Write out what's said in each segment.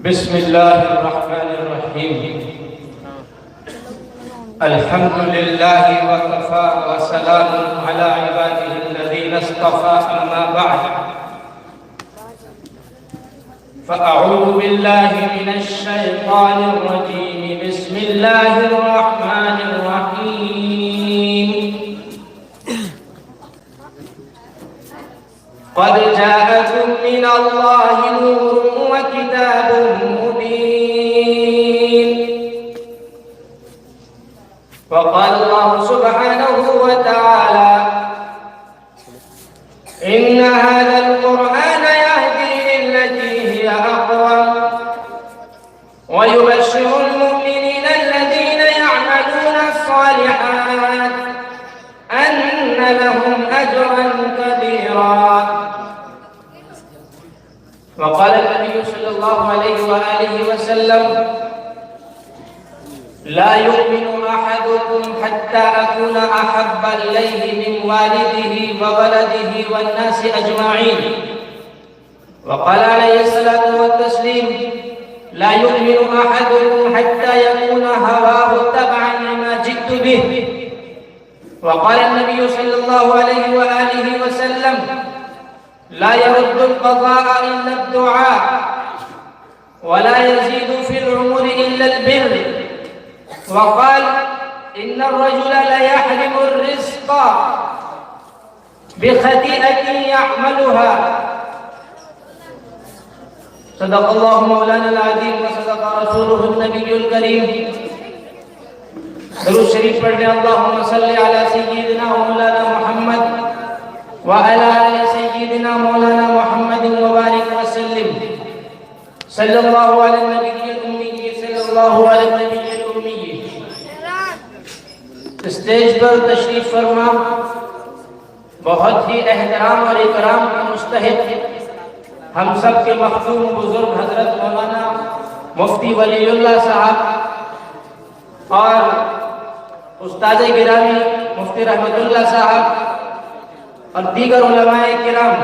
بسم الله الرحمن الرحيم. الحمد لله وكفى وسلام على عباده الذين اصطفى. أما بعد فأعوذ بالله من الشيطان الرجيم. بسم الله الرحمن الرحيم. قد جاءكم من الله نور وكتاب مبين. وقال الله سبحانه وتعالى: إن هذا القرآن يهدي للتي هي أقوم ويبشر المؤمنين الذين يعملون الصالحات أن لهم أجرا كبيرا. وقال النبي صلى الله عليه وآله وسلم: لا يؤمن أحدكم حتى أكون أحب إليه من والده وولده والناس أجمعين. وقال عليه الصلاة والتسليم: لا يؤمن أحدكم حتى يكون هواه تبعا لما جئت به. وقال النبي صلى الله عليه وآله وسلم: لا يرد القضاء إلا الدعاء ولا يزيد في العمر إلا البر. وقال: إن الرجل ليحرم الرزق بخطيئة يعملها. صدق الله مولانا العظيم وصدق رسوله النبي الكريم. درود شریف پڑھنے اللہم صلی علی سیدنا مولانا محمد وعلى آل سيدنا مولانا محمد وبارك وسلم. صلی اللہ علی النبی الأمی صلی اللہ علی النبی الأمی. اسٹیج پر تشریف فرما بہت ہی احترام اور اکرام کا مستحق ہم سب کے مخدوم بزرگ حضرت مولانا مفتی ولی اللہ صاحب اور استاد گرامی مفتی رحمت اللہ صاحب اور دیگر علماء کرام،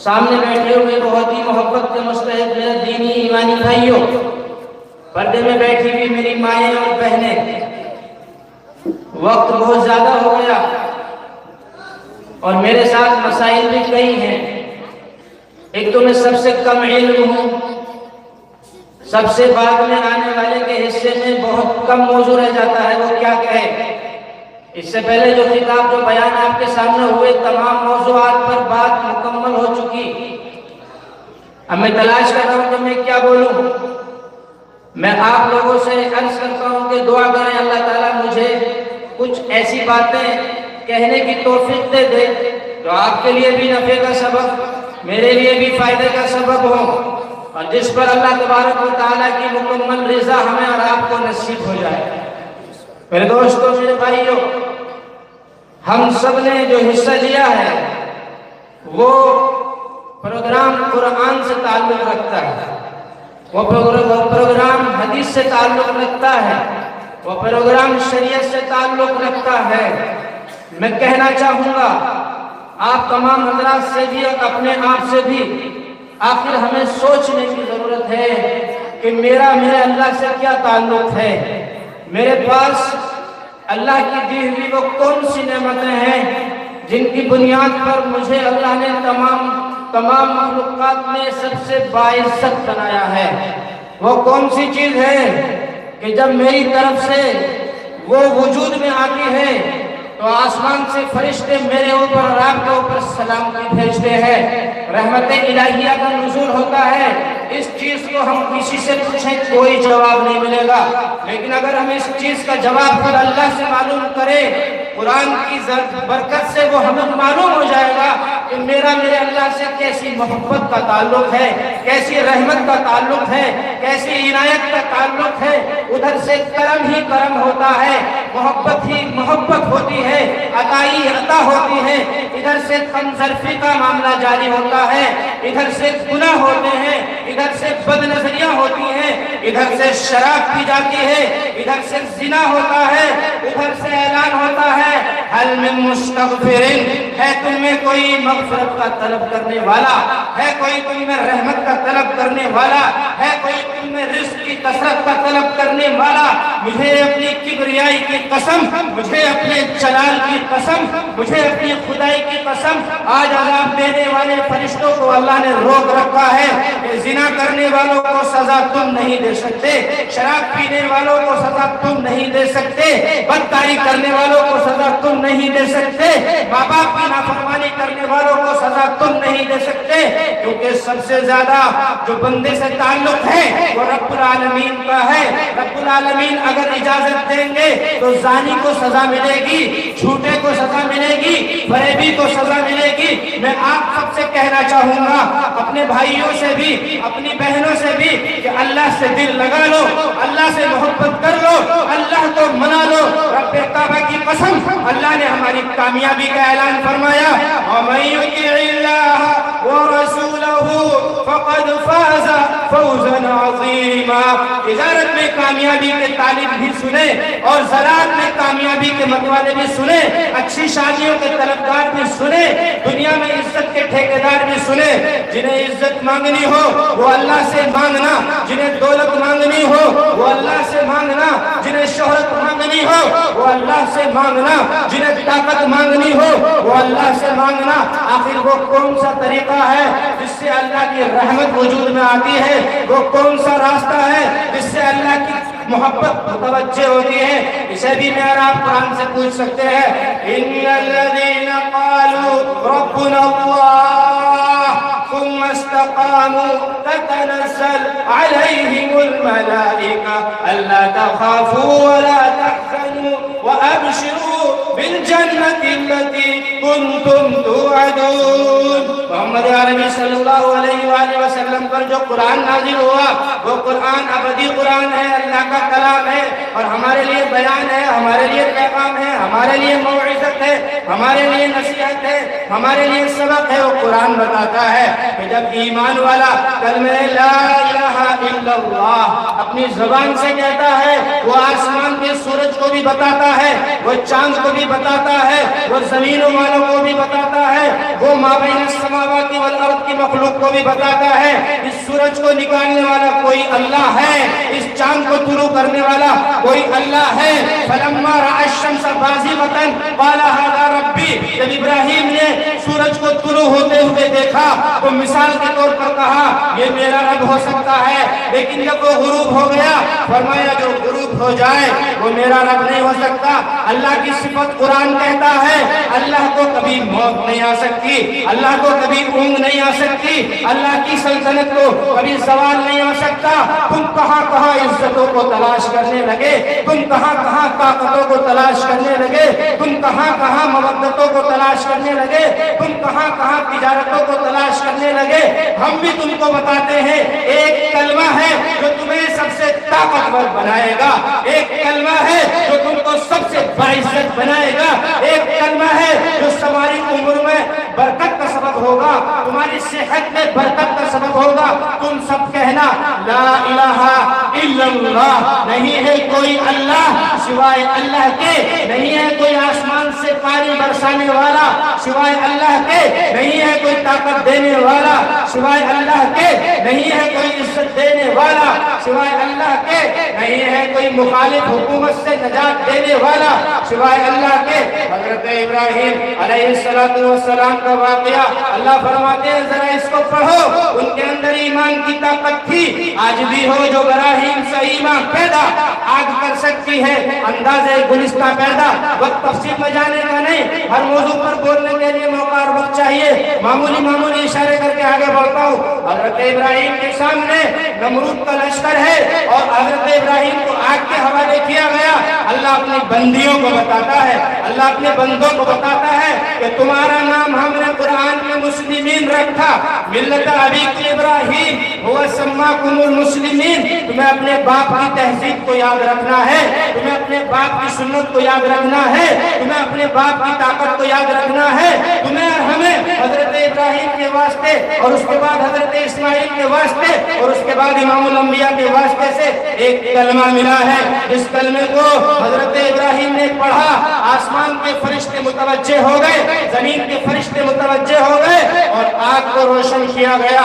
سامنے بیٹھے ہوئے بہت ہی محبت کے مستحق میرے دینی ایمانی بھائیوں، پردے میں بیٹھی ہوئی میری مائیں اور بہنیں، وقت بہت زیادہ ہو گیا اور میرے ساتھ مسائل بھی کئی ہیں. ایک تو میں سب سے کم علم ہوں، سب سے بعد میں آنے والے کے حصے میں بہت کم موضوع رہ جاتا ہے، وہ کیا کہے. اس سے پہلے جو خطاب جو بیان آپ کے سامنے ہوئے تمام موضوعات پر بات مکمل ہو چکی. اب میں تلاش کر رہا ہوں کہ میں کیا بولوں. میں آپ لوگوں سے عرض کرتا ہوں کہ دعا کریں اللہ تعالیٰ مجھے کچھ ایسی باتیں کہنے کی توفیق دے دے جو آپ کے لیے بھی نفع کا سبب، میرے لیے بھی فائدے کا سبب ہو، اور جس پر اللہ تبارک و تعالیٰ کی مکمل رضا ہمیں اور آپ کو نصیب ہو جائے. میرے دوستوں، میرے بھائیوں، ہم سب نے جو حصہ لیا ہے وہ پروگرام قرآن سے تعلق رکھتا ہے، وہ پروگرام حدیث سے تعلق رکھتا ہے، وہ پروگرام شریعت سے تعلق رکھتا ہے. میں کہنا چاہوں گا آپ تمام حضرات سے بھی اور اپنے آپ سے بھی آخر ہمیں سوچنے کی ضرورت ہے کہ میرا میرے اللہ سے کیا تعلق ہے. میرے پاس اللہ کی دی ہوئی وہ کون سی نعمتیں ہیں جن کی بنیاد پر مجھے اللہ نے تمام مخلوقات میں سب سے باعزت بنایا ہے. وہ کون سی چیز ہے کہ جب میری طرف سے وہ وجود میں آتی ہے تو آسمان سے فرشتے میرے اوپر اور آپ کے اوپر سلامتی بھیجتے ہیں، رحمت الہیہ کا نزول ہوتا ہے. اس چیز کو ہم کسی سے پوچھیں کوئی جواب نہیں ملے گا، لیکن اگر ہم اس چیز کا جواب خود اللہ سے معلوم کریں، قرآن کی برکت سے وہ ہمیں معلوم ہو جائے گا کہ میرا میرے اللہ سے کیسی محبت کا تعلق ہے، کیسی رحمت کا تعلق ہے، کیسی عنایت کا تعلق ہے. ادھر سے کرم ہی کرم ہوتا ہے، محبت ہی محبت ہوتی ہے، عطائی عطا ہوتی ہے. ادھر سے کم ظرفی کا معاملہ جاری ہوتا ہے، ادھر سے گناہ ہوتے ہیں، ادھر سے بد نظریاں ہوتی ہیں، ادھر سے شراب پی جاتی ہے، ادھر سے زنا ہوتا ہے، ادھر سے اعلان ہوتا ہے هل من مستغفر, ہے تم میں کوئی مغفرت کا طلب کرنے والا, ہے کوئی تم میں رحمت کا طلب کرنے والا, ہے کوئی تم میں رزق کی کثرت کا طلب کرنے والا. مجھے اپنی کبریائی کی قسم, مجھے اپنے جلال کی قسم, مجھے اپنی خدائی کی قسم, آج عذاب دینے والے فرشتوں کو اللہ نے روک رکھا ہے کہ زنا کرنے والوں کو سزا تم نہیں دے سکتے, شراب پینے والوں کو سزا تم نہیں دے سکتے, بدکاری کرنے والوں کو سزا تم نہیں دے سکتے, ماں باپ کی نافرمانی کرنے والوں کو سزا تم نہیں دے سکتے, کیونکہ سب سے زیادہ جو بندے سے تعلق ہے وہ رب العالمین کا ہے. رب العالمین اگر اجازت دیں گے تو زانی کو سزا ملے گی, جھوٹے کو سزا ملے گی, فریبی کو سزا ملے گی. میں آپ سب سے کہنا چاہوں گا, اپنے بھائیوں سے بھی, اپنی بہنوں سے بھی, کہ اللہ سے دل لگا لو, اللہ سے محبت کر لو, اللہ کو منا لو. رب کعبہ کی قسم, اللہ نے ہماری کامیابی کا اعلان فرمایا, وَمَن يُطِعِ اللَّهَ وَرَسُولَهُ فَقَدْ فَازَ فَوْزًا عَظِيمًا. تجارت میں کامیابی کے طالب بھی سنے اور زراعت میں کامیابی کے متوالے بھی سنے, اچھی شادیوں کے طلبگار بھی سنے, دنیا میں عزت کے ٹھیکیدار بھی سنے. جنہیں عزت مانگنی ہو وہ اللہ سے مانگنا, جنہیں دولت مانگنی ہو وہ اللہ سے مانگنا, جنہیں شہرت مانگنی ہو وہ اللہ سے مانگنا, جنہیں طاقت مانگنی ہو وہ اللہ سے مانگنا. آخر وہ کون سا طریقہ ہے جس سے اللہ کی رحمت وجود میں آتی ہے؟ وہ کون سا راستہ ہے جس سے اللہ کی محبت متوجہ ہوتی ہے؟ اسے بھی میں اور آپ قرآن سے پوچھ سکتے ہیں. ان الذين قالوا ربنا الله ثم استقاموا تتنزل عليهم الملائكة ألا تخافوا ولا تحزنوا وأبشروا بالجنة التي كنتم توعدون. محمد عربی صلی اللہ علیہ وآلہ وسلم پر جو قرآن نازل ہوا وہ قرآن ابدی قرآن ہے, اللہ کا کلام ہے, اور ہمارے لیے بیان ہے, ہمارے لیے پیغام ہے, ہمارے لیے موعظت ہے, ہمارے لیے نصیحت ہے, ہمارے لیے سبق ہے. وہ قرآن بتاتا ہے کہ جب ایمان والا کلمہ لا الہ الا اللہ اپنی زبان سے کہتا ہے, وہ آسمان کے سورج کو بھی بتاتا ہے, وہ چاند کو بھی بتاتا ہے, وہ زمینوں والوں کو بھی بتاتا ہے, وہ مابین السماوات والارض کی مخلوق کو بھی بتاتا ہے. اس سورج کو نکالنے والا کوئی اللہ ہے, اس چاند کو طلوع کرنے والا کوئی اللہ ہے. فلما رأى الشمس بازغة قال هذا ربی. جب ابراہیم نے سورج کو طلوع ہوتے ہوئے دیکھا تو مثال کے طور پر کہا یہ میرا رب ہو سکتا ہے, لیکن جب وہ غروب ہو گیا فرمایا جو غروب ہو جائے وہ میرا رب نہیں ہو سکتا. اللہ کی صفت قرآن کہتا ہے اللہ کو کبھی موت نہیں آ سکتی, اللہ کو کبھی اونگ نہیں آ سکتی, اللہ کی سلطنت کو کبھی زوال نہیں آ سکتا. تم کہاں کہاں عزتوں کو تلاش کرنے لگے, تم کہاں کہاں طاقتوں کو تلاش کرنے لگے, تم کہاں کہاں مودتوں کو تلاش کرنے لگے, تم کہاں کہاں تجارتوں کو تلاش کرنے لگے. ہم بھی تم کو بتاتے ہیں ایک کلمہ ہے جو تمہیں سب سے طاقتور بنائے گا, ایک کلمہ ہے جو تم کو سب سے باعزت بنائے گا, ایک کلمہ ہے جو تمہاری عمر میں برکت کا سبب ہوگا, تمہاری صحت میں برکت کا سبب ہوگا. تم سب کہنا لا الہ الا اللہ, نہیں ہے کوئی اللہ سوائے اللہ کے, نہیں ہے کوئی آسمان سے پانی برسانے والا سوائے اللہ کے, نہیں ہے کوئی طاقت دینے والا سوائے اللہ کے, نہیں ہے کوئی عزت دینے والا سوائے اللہ کے, نہیں ہے کوئی مخالف حکومت سے نجات دینے والا سوائے اللہ کے. حضرت ابراہیم علیہ السلام کا واقعہ اللہ فرماتے ہیں ذرا اس کو پڑھو, ان کے اندر ایمان کی طاقت تھی. آج بھی ہو جو ابراہیم سے ایمان پیدا آگ کر سکتی ہے, انداز گلستہ پیدا. وقت تفصیل میں جانے کا نہیں, ہر موضوع پر بولنے کے لیے موقع اور وقت چاہیے, معمولی اشارے کر کے آگے بڑھتا ہوں. حضرت ابراہیم کے سامنے نمرود کا لشکر ہے اور حضرت ابراہیم کو آگ کے حوالے کیا گیا. اللہ اپنی بندیوں کو بتاتا ہے, اللہ اپنے بندوں کو بتاتا ہے کہ تمہارا نام ہم نے قرآن میں مسلمین رکھا, ملت ابیکم ابراہیم هو سماکم المسلمین. تمہیں اپنے باپ کی تہذیب کو یاد رکھنا ہے, تمہیں اپنے باپ کی سنت کو یاد رکھنا ہے, تمہیں اپنے باپ کی طاقت کو یاد رکھنا ہے. تمہیں اور ہمیں حضرت ابراہیم کے واسطے اور اس کے بعد حضرت اسماعیل کے واسطے اور اس کے بعد امام الانبیاء کے واسطے سے ایک کلمہ ملا ہے. جس کلمے کو حضرت ابراہیم نے پڑھا پڑھا آسمان کے فرشتے متوجہ ہو گئے، زمین کے فرشتے متوجہ ہو گئے اور آگ کو روشن کیا گیا۔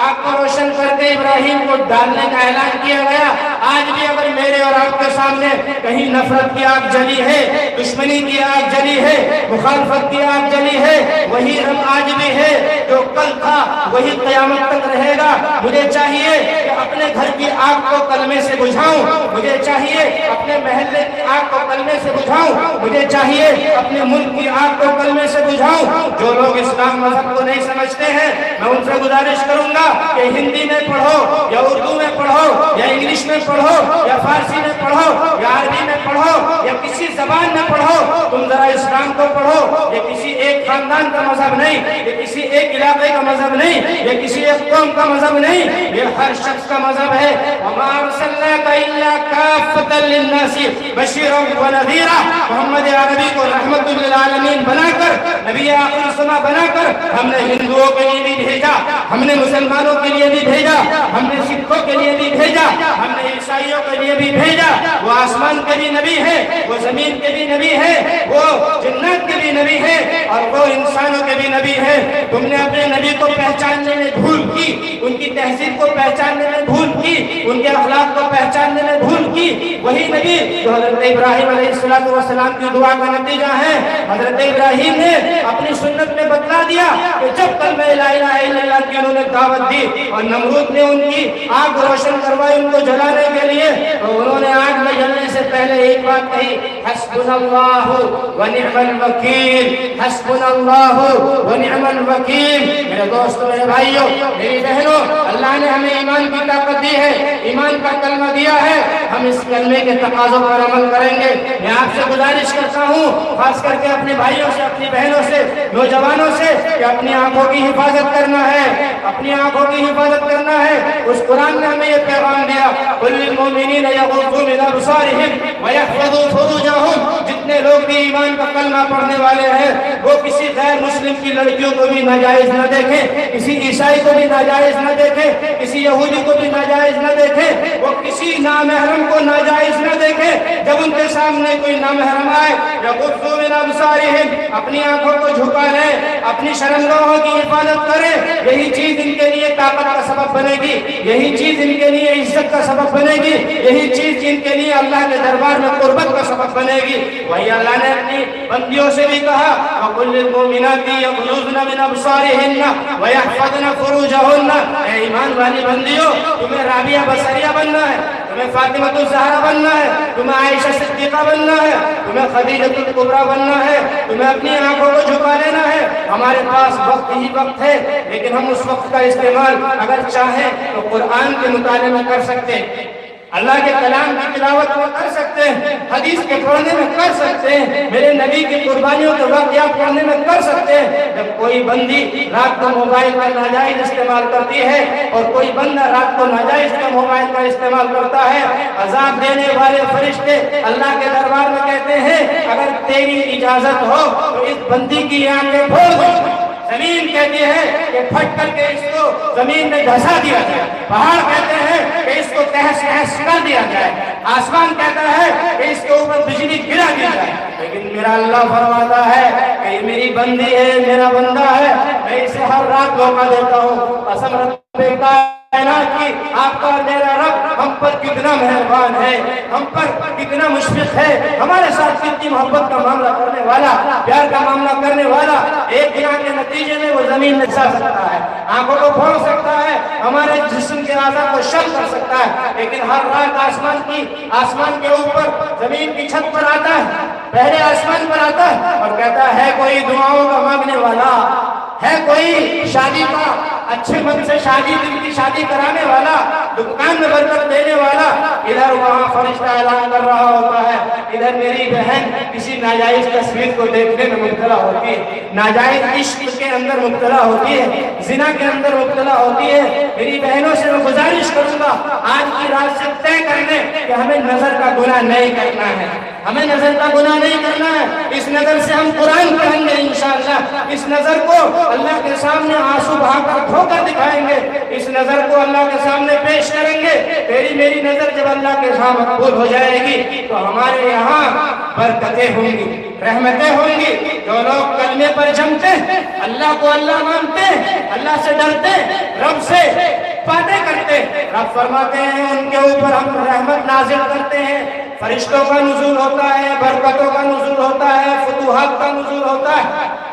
آگ کو روشن کر کے ابراہیم کو ڈالنے کا اعلان کیا گیا۔ آج بھی اگر میرے اور آپ کے سامنے کہیں نفرت کی آگ جلی ہے، دشمنی کی آگ جلی ہے، مخالفت کی آگ جلی ہے، وہی رب آج بھی ہے جو کل تھا وہی قیامت تک رہے گا۔ مجھے چاہیے کہ اپنے گھر کی آگ کو کلمے سے بجھاؤں، مجھے چاہیے اپنے محلے کی آگ کو کلمے سے بجھاؤں، مجھے چاہیے اپنے ملک کی آگ کو کلمے سے بجھاؤں۔ جو لوگ اسلام مذہب کو نہیں سمجھتے ہیں میں ان سے گزارش کروں گا کہ ہندی میں پڑھو یا اردو میں پڑھو یا انگلش میں پڑھو یا فارسی میں پڑھو یا عربی میں پڑھو یا کسی زبان میں پڑھو، تم ذرا اسلام کو پڑھو۔ یہ کسی ایک خاندان کا مذہب نہیں، یہ کسی ایک علاقے کا مذہب نہیں، یہ کسی ایک قوم کا مذہب نہیں، یہ ہر شخص کا مذہب ہے۔ وَمَا أَرْسَلْنَاكَ إِلَّا كَافَّةً لِلنَّاسِ بَشِيرًا وَنَذِيرًا، محمد عربی کو رحمت للعالمین بنا کر، نبی آخر الزماں بنا کر ہم نے ہندوؤں کے لیے بھی بھیجا، ہم نے مسلمانوں کے لیے بھی بھیجا، ہم نے سکھوں کے لیے بھی بھیجا، ہم نے عیسائیوں کے لیے بھی بھیجا۔ وہ آسمان کے بھی نبی ہے، وہ زمین کے بھی نبی ہے، وہ جنات کے بھی نبی ہے اور وہ انسانوں کے بھی نبی ہے۔ تم نے اپنے نبی کو پہچاننے میں بھول کی، ان کی تہذیب کو پہچاننے میں بھول کی، ان کے اخلاق کو پہچاننے میں بھول کی۔ وہی نبی جو حضرت ابراہیم علیہ السلام کی دعا کا نتیجہ ہے۔ حضرت ابراہیم نے اپنی سنت میں بتلا دیا کہ جب کلمہ لا الہ الا اللہ کی انہوں نے دعوت دی اور نمرود نے ان کی آگ روشن کروائی ان کو جلانے کے لیے، تو انہوں نے آگ میں جلنے سے پہلے ایک بات کہی، حسبنا اللہ ونعم الوکیل، حسبنا اللہ ونعم الوکیل۔ میرے دوستو، میرے بھائیوں، میری بہنوں، اللہ نے ہمیں ایمان کی طاقت دی ہے، ایمان کا کلمہ دیا ہے، ہم اس کلمے کے تقاضوں پر عمل کریں گے۔ میں آپ سے گزارش کرتا ہوں، خاص کر کے اپنے بھائیوں سے، اپنی بہنوں سے، نوجوانوں سے، کہ اپنی آنکھوں کی حفاظت کرنا ہے، اپنی آنکھوں کی حفاظت کرنا ہے۔ اس قرآن نے ہمیں یہ پیغام دیا، قل للمؤمنین یغضوا من ابصارهم ویحفظوا فروجهم۔ جتنے لوگ بھی ایمان کا کلمہ پڑھنے والے ہیں وہ کسی غیر مسلم کی لڑکیوں کو بھی ناجائز نہ دیکھیں، کسی عیسائی کو بھی ناجائز نہ دیکھیں، کسی یہودی کو بھی ناجائز نہ دیکھیں، وہ کسی نامحرم کو ناجائز نہ دیکھیں۔ جب ان کے سامنے کوئی نامحرم آئے، یغضوا من ابصارهم، اپنی آنکھوں کو جھکا لیں، اپنی شرمگاہوں کی حفاظت کریں۔ یہی چیز ان کے لیے طاقت کا سبب بنے گی، یہی چیز ان کے لیے عزت کا سبب بنے گی، یہی چیز ان کے لیے اللہ کے دربار میں قربت کا سبب بنے گی۔ وہی اللہ نے اپنی بندیوں سے بھی کہا، وَقُلْ لِلْمُؤْمِنَاتِ يَغْضُضْنَ مِنْ أَبْصَارِهِنَّ وَيَحْفَظْنَ فُرُوجَهُنَّ۔ اے ایمان والی بندیوں، تمہیں رابعہ بصریہ بننا ہے، تمہیں فاطمہ الزہرا بننا ہے، تمہیں عائشہ صدیقہ بننا ہے، تمہیں خدیجہ الکبریٰ بننا ہے، تمہیں اپنی آنکھوں کو جھکا لینا ہے۔ ہمارے پاس وقت ہی وقت ہے، لیکن ہم اس وقت کا استعمال اگر چاہیں تو قرآن کے مطالعے میں کر سکتے ہیں، اللہ کے کلام کی تلاوت میں کر سکتے ہیں، حدیث کے پڑھنے میں کر سکتے ہیں، میرے نبی کی قربانیوں کے واقعات پڑھنے میں کر سکتے ہیں۔ جب کوئی بندی رات کو موبائل کا ناجائز استعمال کرتی ہے اور کوئی بندہ رات کو ناجائز کا موبائل کا استعمال کرتا ہے، عذاب دینے والے فرشتے اللہ کے دربار میں کہتے ہیں اگر تیری اجازت ہو تو اس بندی کی آنکھیں پھوڑ دو۔ زمین کہتی ہے کہ پھٹ کر کے اس کو زمین میں دھسا دیا جائے، پہاڑ کہتے ہیں کہ اس کو تہس نہس کر دیا جائے، آسمان کہتا ہے کہ اس کے اوپر بجلی گرا دیا جائے، لیکن میرا اللہ فرماتا ہے کہ یہ میری بندی ہے، میرا بندہ ہے، میں اسے ہر رات موقع دیتا ہوں۔ قسم رب کائنات کی، آپ کا میرا رب ہم پر کتنا مہربان ہے، ہم پر کتنا مشفق ہے، ہمارے ساتھ کتنی محبت کا معاملہ کرنے والا، پیار کا معاملہ کرنے والا۔ ایک گناہ کے نتیجے میں وہ زمین میں جا سکتا ہے، آنکھوں کو پھوڑ سکتا ہے، ہمارے جسم کے اعضاء کو شل کر سکتا ہے، لیکن ہر رات آسمان کے اوپر زمین کی چھت پر آتا ہے، پہلے آسمان پر آتا ہے اور کہتا ہے کوئی دعاؤں کا مانگنے والا ہے، کوئی شادی کا اچھے من سے دل کی شادی کرانے والا، دکان میں برکت دینے والا۔ ادھر وہاں فرشتہ اعلان کر رہا ہوتا ہے، ادھر میری بہن کسی ناجائز تصویر کو دیکھنے میں مبتلا ہوتی ہے، ناجائز عشق کے اندر مبتلا ہوتی ہے، زنا کے اندر مبتلا ہوتی ہے۔ میری بہنوں سے میں گزارش کروں گا آج کی رات سے طے کر لیں کہ ہمیں نظر کا گناہ نہیں کرنا ہے، ہمیں نظر کا گناہ نہیں کرنا ہے۔ اس نظر سے ہم قرآن پڑھیں گے انشاءاللہ، اس نظر کو اللہ کے سامنے آنسو بہا کر دھو کر دکھائیں گے، اس نظر کو اللہ کے سامنے پیش کریں گے۔ تیری میری نظر جب اللہ کے سامنے مقبول ہو جائے گی تو ہمارے یہاں برکتیں ہوں گی، رحمتیں ہوں گی۔ جو لوگ کلمے پر جمتے ہیں، اللہ کو اللہ مانتے ہیں، اللہ سے ڈرتے ہیں، رب سے باتیں کرتے ہیں، رب فرماتے ہیں ان کے اوپر ہم رحمت نازل کرتے ہیں، فرشتوں کا نزول ہوتا ہے، برکتوں کا نزول ہوتا ہے، فتوحات کا نزول ہوتا ہے۔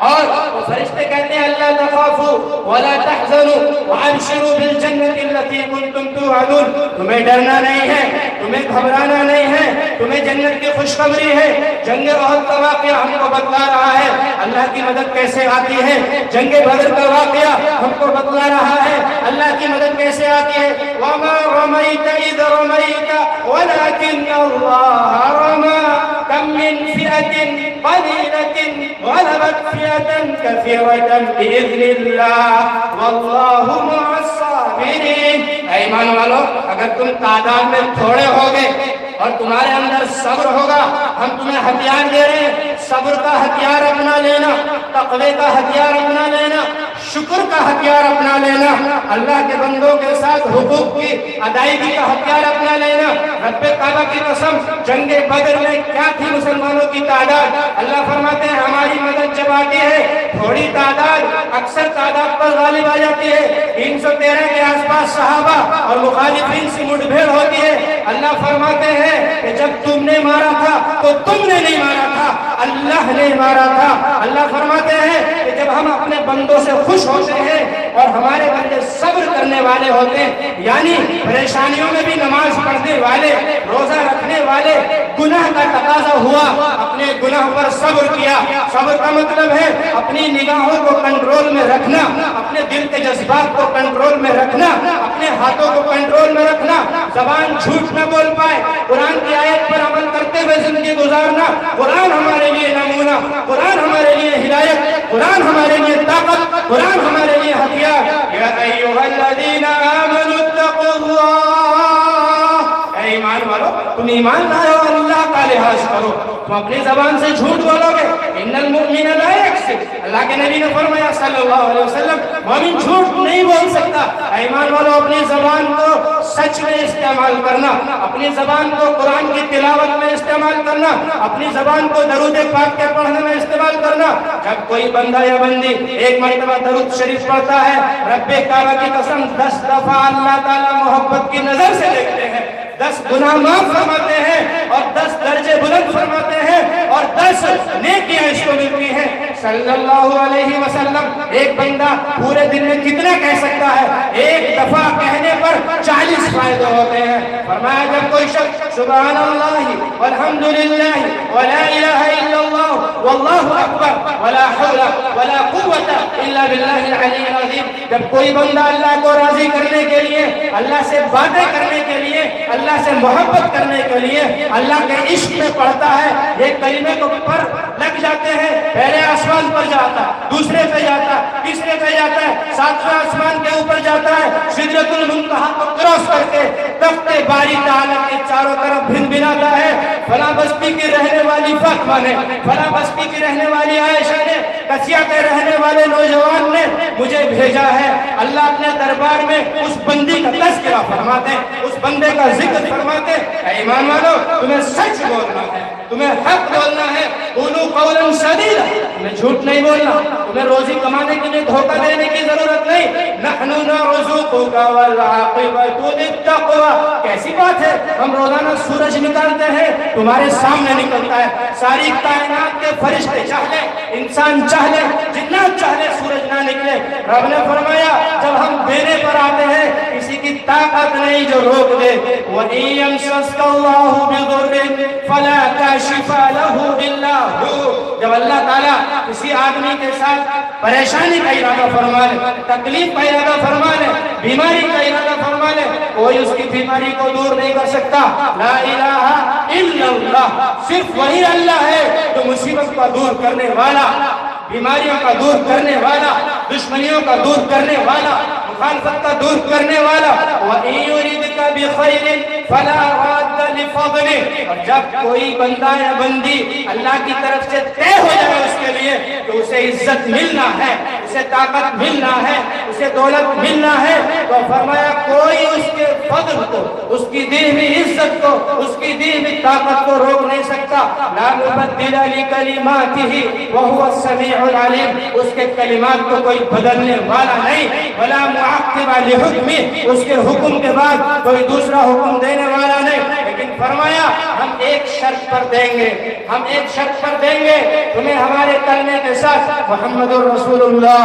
اور وہ فرشتے کہتے ہیں اللہ تخافوا ولا تحزنوا وابشروا بالجنة التي كنتم توعدون، تمہیں ڈرنا نہیں ہے، تمہیں گھبرانا نہیں ہے، تمہیں جنت کی خوشخبری ہے۔ جنگ احد کا واقعہ ہم کو بتلا رہا ہے اللہ کی مدد کیسے آتی ہے، جنگ بدر کا واقعہ ہم کو بتلا رہا ہے اللہ کی مدد کیسے آتی ہے۔ وما رميت إذ رميت ولكن الله رمى كم من فئة قليلة غلبت فئة كثيرة بإذن الله والله مع الصابرين۔ اے ایمان والو، اگر تم تعداد میں تھوڑے ہوگے اور تمہارے اندر صبر ہوگا، ہم تمہیں ہتھیار دے رہے ہیں، صبر کا ہتھیار اپنا لینا، تقوی کا ہتھیار اپنا لینا، شکر کا ہتھیار اپنا لینا، اللہ کے بندوں کے ساتھ حقوق کی ادائیگی کا ہتھیار اپنا لینا۔ رب کعبہ کی قسم، جنگ بدر میں کیا تھی مسلمانوں کی تعداد؟ اللہ فرماتے ہیں ہماری مدد جب آتی ہے تھوڑی تعداد اکثر تعداد پر غالب آ جاتی ہے۔ 313 کے آس پاس صحابہ اور مخالفین سے مٹ بھیڑ ہوتی ہے۔ اللہ فرماتے ہیں کہ جب تم نے مارا تھا تو تم نے نہیں مارا تھا، اللہ نے مارا تھا۔ اللہ فرماتے ہیں کہ جب ہم اپنے بندوں سے خوش ہوتے ہیں اور ہمارے بندے صبر کرنے والے ہوتے ہیں، یعنی پریشانیوں میں بھی نماز پڑھنے والے، روزہ رکھنے والے، گناہ کا تقاضا ہوا اپنے گناہ پر صبر کیا۔ صبر کا مطلب ہے اپنی نگاہوں کو کنٹرول میں رکھنا، اپنے دل کے جذبات کو کنٹرول میں رکھنا، اپنے ہاتھوں کو کنٹرول میں رکھنا، زبان جھوٹ نہ بول پائے، قرآن کی آیت پر عمل کرتے ہوئے زندگی گزارنا۔ قرآن ہمارے لیے نمونہ، قرآن ہمارے لیے ہدایت، قرآن ہمارے لیے طاقت، قرآن ہمارے لیے ہتھیار۔ یا ایھا الذین آمنوا اتقوا اللہ، اے ایمان والو تم ایمان لائے ہو، اللہ کا لحاظ کرو۔ تم اپنی زبان سے جھوٹ بولو گے، ان المؤمن لا یکذب، اللہ کے نبی نے فرمایا صلی اللہ علیہ وسلم مومن جھوٹ نہیں بول سکتا۔ اے ایمان والو اپنی زبان کو سچ میں استعمال کرنا، اپنی زبان کو قرآن کی تلاوت میں استعمال کرنا، اپنی زبان کو درود پاک کے پڑھنے میں استعمال کرنا۔ جب کوئی بندہ یا بندی ایک مرتبہ درود شریف پڑھتا ہے، رب کعبہ کی قسم 10 دفعہ اللہ تعالیٰ محبت کی نظر سے دیکھتے ہیں، 10 گناہ معاف فرماتے ہیں اور 10 درجے بلند فرماتے ہیں اور 10 نیکیاں اس کو ملتی ہیں۔ صلی اللہ علیہ وسلم ایک بندہ پورے دن میں کتنا کہہ سکتا ہے؟ ایک دفعہ کہنے پر 40 فائدے ہوتے ہیں۔ فرمایا جب کوئی شخص سبحان اللہ والحمدللہ ولا الہ الا اللہ واللہ اکبر ولا حول ولا قوت الا باللہ العلی العظیم، جب کوئی بندہ اللہ کو راضی کرنے کے لیے، اللہ سے باتیں کرنے کے لیے، اللہ سے محبت کرنے کے لیے، اللہ کے عشق میں پڑھتا ہے، یہ کلمے کو پر لگ جاتے ہیں، پہلے آسمان پر جاتا ہے، دوسرے پہ جاتا ہے، تیسرے پہ جاتا ہے، 7ویں آسمان کے اوپر جاتا ہے، سدرۃ المنتہا کو کراس کر کے تخت باری تعالیٰ کے چاروں طرف بھن بھناتا ہے۔ فلاں بستی کی رہنے والی فاطمہ نے، فلاں بستی کی رہنے والی عائشہ نے، کسیا کے رہنے والے نوجوان نے مجھے بھیجا ہے۔ اللہ اپنے دربار میں اس بندی کا تذکرہ فرماتے ہیں، اس بندے کا ذکر فرماتے ہیں۔ اے ایمان والو تمہیں سچ بولنا ہے، تمہیں حق بولنا ہے، قولوا قولا سدیدا، تمہیں جھوٹ نہیں بولنا، تمہیں روزی کمانے کے لیے دھوکہ دینے کی ضرورت نہیں۔ نحن نرزقک والعاقبۃ للتقوی، کیسی بات ہے، ہم روزانہ سورج نکالتے ہیں، تمہارے سامنے نکلتا ہے، ساری کائنات کے فرشتے چاہے، انسان چاہے، جتنا چاہے سورج نہ نکلے۔ رب نے فرمایا جب ہم دینے پر آتے ہیں کسی کی طاقت نہیں جو روک دے۔ وَإِن يَمْسَسْكَ اللَّهُ بِضُرٍّ فَلَا كَاشِفَ لَهُ إِلَّا هُوَ، جب اللہ تعالیٰ کسی آدمی کے ساتھ پریشانی کا ارادہ فرما لے، تکلیف کا ارادہ فرما لے، بیماری کا ارادہ فرما لے، کوئی اس کی بیماری کو دور نہیں کر سکتا۔ لا الہ الا اللہ، صرف وہی اللہ ہے جو مصیبت کا دور کرنے والا، بیماریوں کا دور کرنے والا، دشمنیوں کا دور کرنے والا، مخالفت کا دور کرنے والا۔ وَإِن يُرِدْكَ بِخَيْرٍ فَلَا رَادَّ لِفَضْلِهِ، اور جب کوئی بندہ یا بندی اللہ کی طرف سے طے ہو جائے اس کے لیے لیے کہ اسے عزت ملنا ہے، اسے طاقت ملنا ہے، اسے دولت ملنا ہے، تو فرمایا کوئی اس کے فضل کو، اس کی دی ہوئی عزت کو، اس کی دی ہوئی طاقت کو روک نہیں سکتا۔ لا مبدل لکلماتہ وہو السمیع العلیم، اس کے کلمات کو کوئی بدلنے والا نہیں، ولا معقب لحکمہ، اس کے حکم کے بعد کوئی دوسرا حکم دینے والا نہیں۔ لیکن فرمایا ہم ایک شرط پر دیں گے، ہم ایک شرط پر دیں گے، تمہیں ہمارے کلمے کے ساتھ محمد رسول اللہ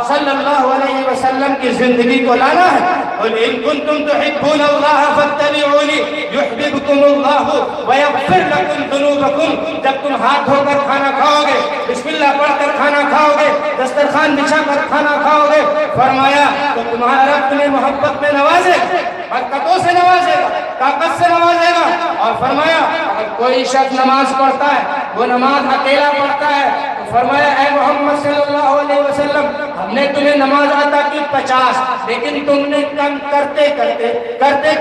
صلی اللہ علیہ وسلم کی زندگی کو لانا ہے۔ قل ان کنتم تحبون اللہ فاتبعونی یحببکم اللہ ویغفر لکم ذنوبکم۔ جب تم ہاتھ دھو کر کھانا کھاؤ گے، بسم اللہ پڑھ کر کھانا کھاؤ گے، دسترخوان بچھا کر کھانا کھاؤ گے، فرمایا تو تمہارا رب تمہیں محبت میں نوازے گا، برکتوں سے نوازے گا، طاقت سے نوازے گا۔ اور فرمایا اگر کوئی شخص نماز پڑھتا ہے، وہ نماز اکیلا پڑھتا ہے، تو فرمایا اے محمد صلی اللہ علیہ وسلم ہم نے تمہیں نماز عطا کی 50، لیکن تم نے کم کرتے کرتے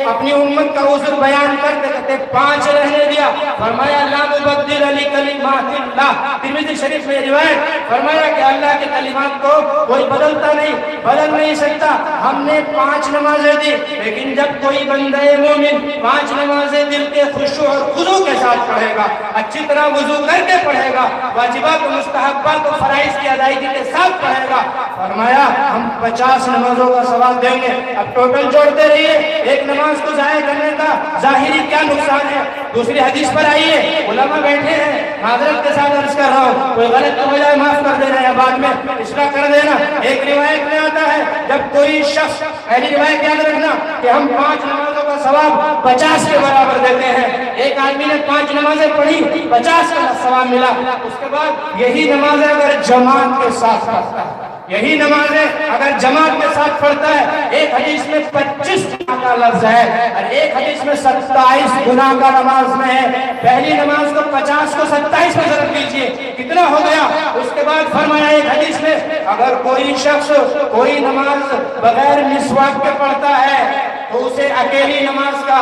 اپنی امت کا عذر بیان کرتے کرتے 5 رہنے دیا۔ فرمایا لا مبدل لکلمات اللہ، ترمذی شریف میں روایت، فرمایا کہ اللہ کے کلمات کو کوئی بدلتا نہیں، بدل نہیں سکتا۔ ہم نے 5 نمازیں دی، لیکن جب کوئی بندہ مومن 5 نمازیں دل کے خشوع اور خضوع کے ساتھ پڑھے گا، اچھی طرح وضو کر کے پڑھے گا، واجبات و مستحبات و فرائض کی ادائیگی کے ساتھ پڑھے گا، فرمایا ہم 50 نمازوں کا ثواب دیں گے۔ اب ٹوٹل جوڑتے رہیے، ایک نماز کو ضائع کرنے کا ظاہری کیا نقصان ہے؟ دوسری حدیث پر آئیے، علماء بیٹھے ہیں، معذرت کے ساتھ عرض کر رہا ہوں، کوئی غلط ہو جائے معاف کر دینا یا بعد میں اصلاح کر دینا۔ ایک روایت میں آتا ہے جب کوئی شخص، پہلی روایت یاد رکھنا کہ ہم 5 نمازوں کا ثواب 50 کے برابر دیتے ہیں۔ ایک آدمی نے 5 نمازیں پڑھی، 50 کا ثواب ملا۔ اس کے بعد یہی نمازیں اگر جماعت کے ساتھ پڑھتا ہے، یہی نمازیں اگر جماعت کے ساتھ پڑھتا ہے، ایک حدیث میں 25 گناہ کا لفظ ہے اور ایک حدیث میں 27 گناہ کا نماز میں ہے۔ پہلی نماز کو 50 کو 27 میں ضرب دیجئے، کتنا ہو گیا؟ اس کے بعد فرمایا ایک حدیث میں اگر کوئی شخص کوئی نماز بغیر مسواک کے پڑھتا ہے تو اسے اکیلی نماز کا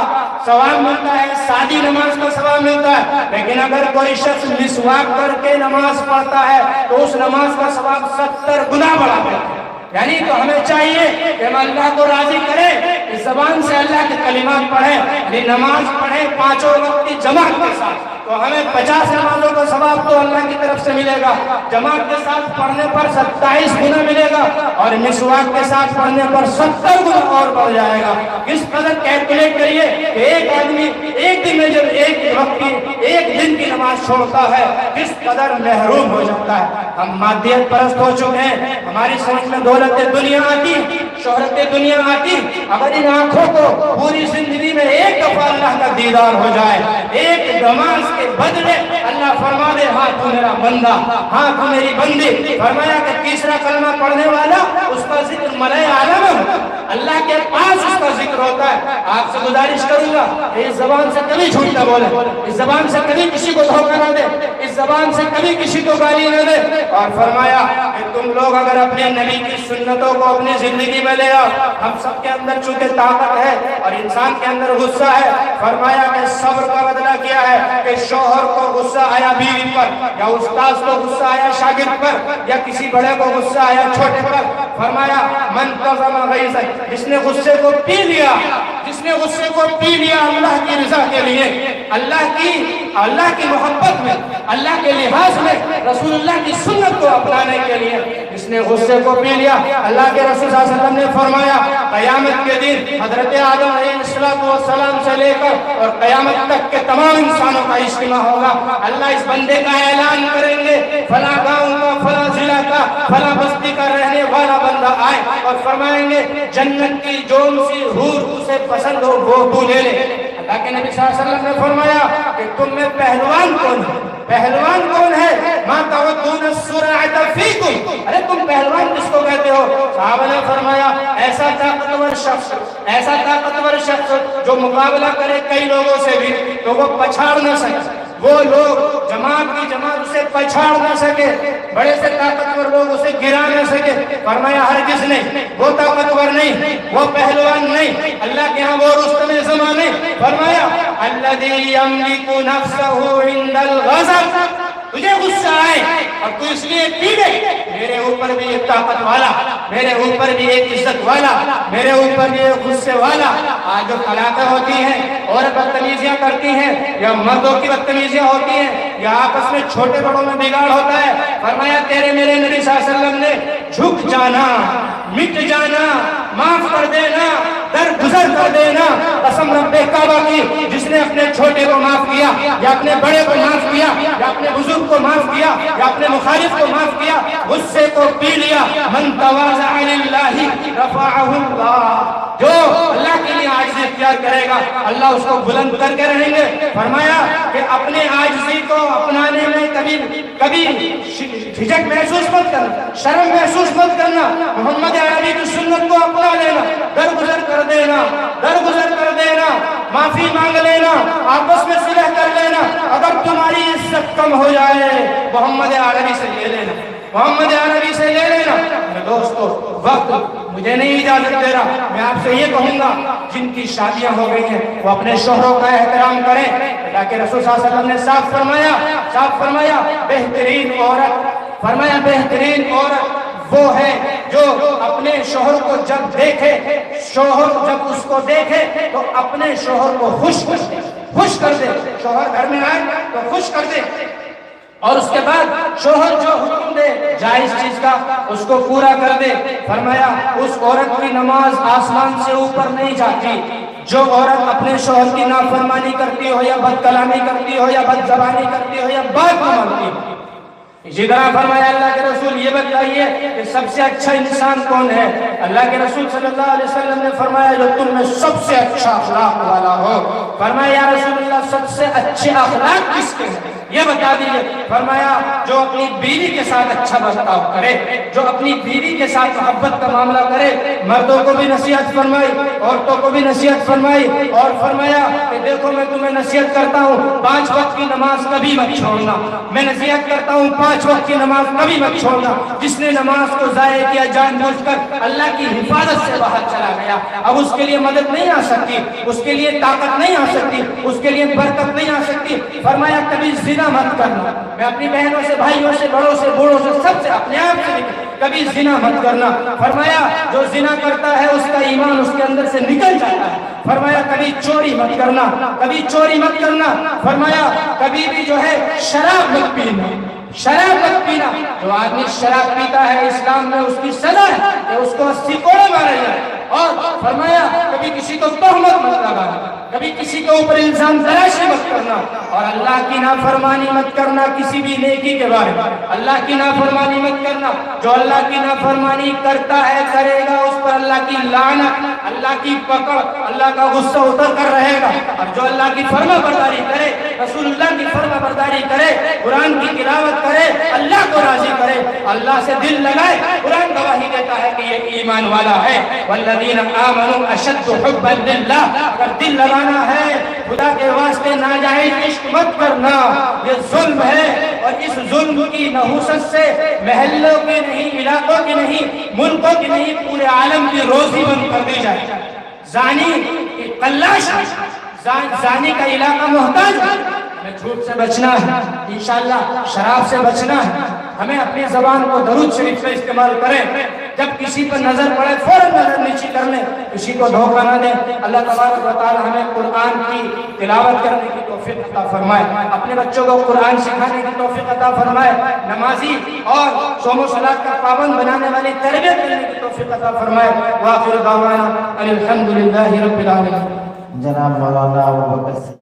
ثواب ملتا ہے، سادی نماز کا ثواب ملتا ہے، لیکن اگر کوئی شخص مسواک کر کے نماز پڑھتا ہے تو اس نماز کا ثواب 70 گنا بڑھا ہے۔ یعنی تو ہمیں چاہیے کہ ہم اللہ کو راضی کریں، اس زبان سے اللہ کے کلمات پڑھیں، یعنی نماز پڑھیں 5 وقت کی جماعت کے ساتھ، تو ہمیں 50 نمازوں کا ثواب تو اللہ کی طرف سے ملے گا، جماعت کے ساتھ پڑھنے پر 27 گنا ملے گا، اور مسواک کے ساتھ پڑھنے پر 70 گنا اور بڑھ جائے گا۔ اس قدر کیلکولیٹ کریے کہ ایک آدمی ایک دن میں جب ایک وقت کی ایک دن کی نماز چھوڑتا ہے کس قدر محروم ہو جاتا ہے۔ ہم مادیت پرست ہو چکے ہیں، ہماری سمجھ میں دولت دنیا آتی، شہرت دنیا آتی، اگر ان آنکھوں کو پوری زندگی میں ایک دفعہ اللہ کا دیدار ہو جائے، ایک نماز کے بدلے اللہ فرما دے ہاں تو میرا بندہ، ہاں تو میری بندی، فرمایا کہ تیسرا کلمہ پڑھنے والا اس کا ذکر ملائے عالم، اللہ کے پاس اس کا ذکر ہوتا ہے۔ آپ سے گزارش کروں گا کہ اس زبان سے کبھی جھوٹ نہ بولے، اس زبان سے کبھی کسی کو دھوکہ نہ دے، اس زبان سے کبھی کسی کو گالی نہ دے۔ اور فرمایا کہ تم لوگ اگر اپنے نبی کی سنتوں کو اپنی زندگی میں لے آؤ، ہم سب کے اندر چونکہ طاقت ہے اور انسان کے اندر غصہ ہے، فرمایا کہ صبر کا بدلہ کیا ہے کہ شوہر کو غصہ آیا بیوی پر، یا استاذ کو غصہ آیا شاگرد پر، یا کسی بڑے کو غصہ آیا چھوٹے پر، فرمایا من قضم غیظ، جس نے غصے کو پی لیا، جس نے غصے کو پی لیا اللہ کی رضا کے لیے، اللہ کی محبت میں، اللہ کے لحاظ میں، رسول اللہ کی سنت کو اپنانے کے لیے، جس نے غصے کو پی لیا، اللہ کے رسول صلی اللہ علیہ وسلم نے فرمایا قیامت کے دن حضرت آدم علیہ السلام سے لے کر اور قیامت تک کے تمام انسانوں کا اجتماع ہوگا، اللہ اس بندے کا اعلان کریں گے فلاں گاؤں کا، فلاں ضلع کا، فلاں بستی کا رہنے والا بندہ آئے اور فرمائیں گے جنت کی جون سی حور اسے پسند ہو وہ تو لے لے۔ اللہ کے نبی صلی اللہ علیہ وسلم نے فرمایا کہ تم میں پہلوان کون ہے؟ پہلوان کون ہے؟ ما تعدون السرعۃ فیکم، ارے تم پہلوان کس کو کہتے ہو؟ صحابہ نے فرمایا ایسا طاقتور شخص جو مقابلہ کرے کئی لوگوں سے بھی تو وہ پچھاڑ نہ سکے، وہ لوگ جماعت کی جماعت اسے پچھاڑ نہ سکے، بڑے سے طاقتور لوگ اسے گرا نہ سکے، فرمایا ہرگز نہیں، وہ طاقتور نہیں، وہ پہلوان نہیں، اللہ کے ہاں وہ رستم زمان نہیں، فرمایا الذی یملک نفسہ عند الغضب، تجھے غصہ آئے اور تو اس لیے پیڑے، میرے اوپر بھی ایک طاقت والا، میرے اوپر بھی ایک عزت والا، میرے اوپر بھی ایک غصے والا. آج جو طلاقیں ہوتی ہیں اور بدتمیزیاں کرتی ہیں، یا مردوں کی بدتمیزیاں ہوتی ہیں، یا آپس میں چھوٹے بڑوں میں بگاڑ ہوتا ہے، فرمایا تیرے میرے نبی صلی اللہ علیہ وسلم نے جھک جانا، مٹ جانا، معاف کر دینا، درگزر کر دینا. قسم رب کعبہ کی، جس نے اپنے چھوٹے کو معاف کیا، یا اپنے بڑے کو معاف کیا، یا اپنے بزرگ کو معاف کیا، یا اپنے مخالف کو معاف کیا، غصے کو پی لیا. من تواضع للہ رفعہ اللہ، جو اللہ کے لیے عاجزی اختیار کرے گا اللہ اس کو بلند کر کے رہیں گے. فرمایا کہ اپنے عاجزی کو اپنانے میں کبھی جھجک محسوس مت کرنا، شرم محسوس مت کرنا. محمد عربی کی سنت کو اپنا لینا، درگزر کر دینا، درگزر کر دینا، معافی مانگ لینا، آپس میں صلح کر لینا. اگر تمہاری عزت کم ہو جائے محمد عربی سے لے لینا، محمد عربی سے لے لینا. دوستو وقت مجھے نہیں اجازت دے رہا، میں آپ سے یہ کہوں گا جن کی شادیاں ہو گئی ہیں وہ اپنے شوہروں کا احترام کریں. اللہ کے رسول صلی اللہ علیہ وسلم نے صاف فرمایا بہترین عورت، فرمایا بہترین عورت وہ ہے جو اپنے شوہر کو جب دیکھے، شوہر جب اس کو دیکھے تو اپنے شوہر کو خوش کر دے. شوہر گھر میں آئے تو خوش کر دے، اور اس کے بعد شوہر جو حکم دے جائز چیز کا اس کو پورا کر دے. فرمایا اس عورت کی نماز آسمان سے اوپر نہیں جاتی جو عورت اپنے شوہر کی نافرمانی کرتی ہو، یا بد کلامی کرتی ہو، یا بد زبانی کرتی ہو، یا بات نہ مانتی ہو. اسی طرح فرمایا اللہ کے رسول یہ بتائیے کہ سب سے اچھا انسان کون ہے؟ اللہ کے رسول صلی اللہ علیہ وسلم نے فرمایا جو تم میں سب سے اچھا اخلاق والا ہو. فرمایا یا رسول اللہ سب سے اچھے اخلاق کس کے ہیں یہ بتا دیجئے. فرمایا جو اپنی بیوی کے ساتھ اچھا برتاؤ کرے، جو اپنی بیوی کے ساتھ محبت کا معاملہ کرے. مردوں کو بھی نصیحت فرمائی، عورتوں کو بھی نصیحت فرمائی، اور فرمایا کہ دیکھو میں تمہیں نصیحت کرتا ہوں 5 وقت کی نماز کبھی مت چھوڑنا. میں نصیحت کرتا ہوں 5 وقت کی نماز کبھی مت چھوڑنا. جس نے نماز کو ضائع کیا جان بوجھ کر اللہ کی حفاظت سے باہر چلا گیا، اب اس کے لیے مدد نہیں آ سکتی، اس کے لیے طاقت نہیں آ سکتی، اس کے لیے برکت نہیں آ سکتی. فرمایا کبھی زنا مت کرنا. میں اپنی بہنوں سے، بھائیوں سے، بڑوں سے، بوڑھوں سے، سب سے اپنے آپ سے کبھی زنا مت کرنا. فرمایا جو زنا کرتا ہے اس کا ایمان اس کے اندر سے نکل جاتا ہے. فرمایا کبھی چوری مت کرنا، کبھی چوری مت کرنا. فرمایا کبھی بھی جو ہے شراب مت پینا، شراب مت پینا. جو آدمی شراب پیتا ہے اسلام میں اس کی سزا ہے کہ اس کو 80 کوڑے مارے جائے. اور فرمایا کبھی کسی کو تہمت مت لگانا، کبھی کسی کے اوپر الزام تراشی مت کرنا، اور اللہ کی نافرمانی مت کرنا کسی بھی نیکی کے بارے میں. اللہ کی نافرمانی مت کرنا. جو اللہ کی نافرمانی کرتا ہے کرے گا اس پر اللہ کی لعنت، اللہ کی پکڑ، اللہ کا غصہ اتر کر رہے گا. اور جو اللہ کی فرما برداری کرے، رسول اللہ کی فرما برداری کرے، قرآن کی تلاوت کرے، اللہ کو راضی کرے، اللہ سے دل لگائے، قرآن گواہی دیتا ہے کہ یہ ایمان والا ہے. والذین آمنوا اشد حبا للہ. اگر دل لگانا ہے خدا کے واسطے ناجائز عشق مت کرنا، یہ ظلم ہے. اور اس ظلم کی نحوست سے محلوں کے نہیں، علاقوں کی نہیں، ملکوں کی نہیں، پورے عالم کی روزی بند کر دی جائے. زانی قلاش، زانی کا علاقہ محتاج. ہمیں جھوٹ سے بچنا ہے انشاءاللہ، شراب سے بچنا ہے. ہمیں اپنی زبان کو درود شریف سے استعمال کریں. جب کسی پر نظر پڑے فوراً نظر نیچی کر لیں، کسی کو دھوکہ نہ دیں. اللہ تبارک و تعالی ہمیں قرآن کی تلاوت کرنے کی توفیق عطا فرمائے، اپنے بچوں کو قرآن سکھانے کی توفیق عطا فرمائے، نمازی اور صوم و صلاۃ کا پابند بنانے والی تربیت کرنے کی توفیق عطا فرمائے. وآخر دعوانا الحمدللہ رب العالمین. جناب مولانا ابوبکر